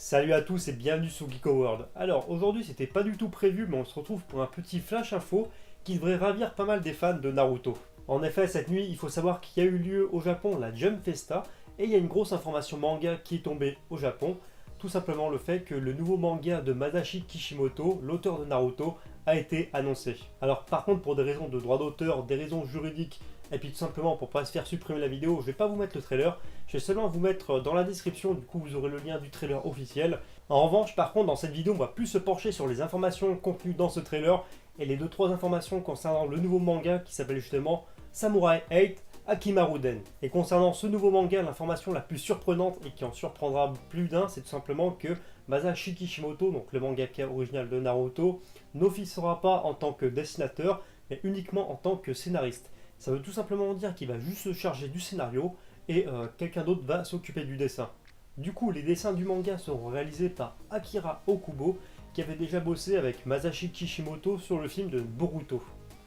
Salut à tous et bienvenue sur Geeko World. Alors aujourd'hui c'était pas du tout prévu mais on se retrouve pour un petit flash info qui devrait ravir pas mal des fans de Naruto. En effet cette nuit il faut savoir qu'il y a eu lieu au Japon la Jump Festa et il y a une grosse information manga qui est tombée au Japon. Tout simplement le fait que le nouveau manga de Masashi Kishimoto, l'auteur de Naruto, a été annoncé. Alors par contre pour des raisons de droit d'auteur, des raisons juridiques et puis tout simplement pour pas se faire supprimer la vidéo, je vais pas vous mettre le trailer, je vais seulement vous mettre dans la description, du coup vous aurez le lien du trailer officiel. En revanche par contre dans cette vidéo on va plus se pencher sur les informations contenues dans ce trailer et les 2-3 informations concernant le nouveau manga qui s'appelle justement Samurai 8 Akimaruden. Et concernant ce nouveau manga, l'information la plus surprenante et qui en surprendra plus d'un, c'est tout simplement que Masashi Kishimoto, donc le mangaka original de Naruto, n'officiera pas en tant que dessinateur, mais uniquement en tant que scénariste. Ça veut tout simplement dire qu'il va juste se charger du scénario et quelqu'un d'autre va s'occuper du dessin. Du coup, les dessins du manga seront réalisés par Akira Okubo, qui avait déjà bossé avec Masashi Kishimoto sur le film de Boruto.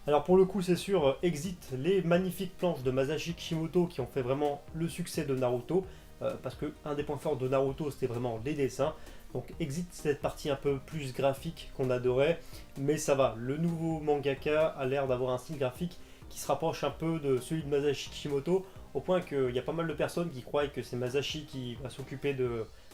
Alors pour le coup c'est sûr, exit les magnifiques planches de Masashi Kishimoto qui ont fait vraiment le succès de Naruto, parce que un des points forts de Naruto c'était vraiment les dessins, donc exit cette partie un peu plus graphique qu'on adorait, mais ça va, le nouveau mangaka a l'air d'avoir un style graphique qui se rapproche un peu de celui de Masashi Kishimoto, au point qu'il y a pas mal de personnes qui croient que c'est Masashi qui va s'occuper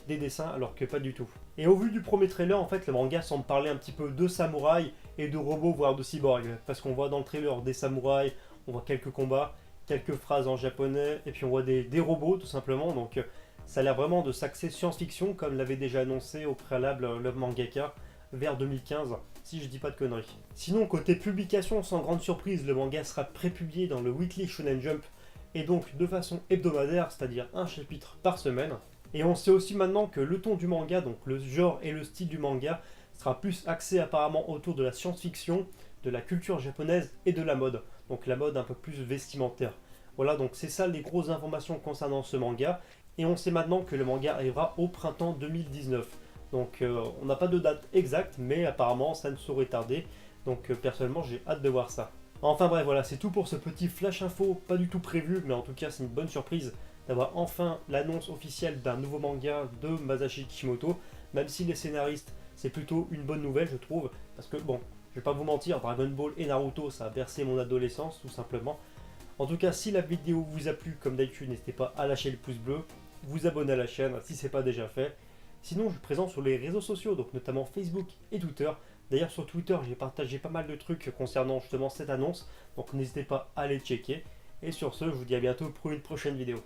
des dessins alors que pas du tout. Et au vu du premier trailer, en fait le manga semble parler un petit peu de samouraïs et de robots voire de cyborgs, parce qu'on voit dans le trailer des samouraïs, on voit quelques combats, quelques phrases en japonais et puis on voit des robots tout simplement, donc ça a l'air vraiment de s'axer science-fiction comme l'avait déjà annoncé au préalable le mangaka vers 2015, si je dis pas de conneries. Sinon côté publication, sans grande surprise, le manga sera prépublié dans le Weekly Shonen Jump et donc de façon hebdomadaire, c'est-à-dire un chapitre par semaine. Et on sait aussi maintenant que le ton du manga, donc le genre et le style du manga, sera plus axé apparemment autour de la science-fiction, de la culture japonaise et de la mode. Donc la mode un peu plus vestimentaire. Voilà, donc c'est ça les grosses informations concernant ce manga. Et on sait maintenant que le manga arrivera au printemps 2019. Donc on n'a pas de date exacte, mais apparemment ça ne saurait tarder. Donc personnellement j'ai hâte de voir ça. Enfin bref, voilà, c'est tout pour ce petit flash info, pas du tout prévu, mais en tout cas c'est une bonne surprise d'avoir enfin l'annonce officielle d'un nouveau manga de Masashi Kishimoto, même si les scénaristes, c'est plutôt une bonne nouvelle je trouve, parce que bon, je vais pas vous mentir, Dragon Ball et Naruto ça a bercé mon adolescence tout simplement. En tout cas, si la vidéo vous a plu, comme d'habitude, n'hésitez pas à lâcher le pouce bleu, vous abonner à la chaîne si c'est pas déjà fait. Sinon, je suis présent sur les réseaux sociaux, donc notamment Facebook et Twitter. D'ailleurs, sur Twitter, j'ai partagé pas mal de trucs concernant justement cette annonce, donc n'hésitez pas à les checker. Et sur ce, je vous dis à bientôt pour une prochaine vidéo.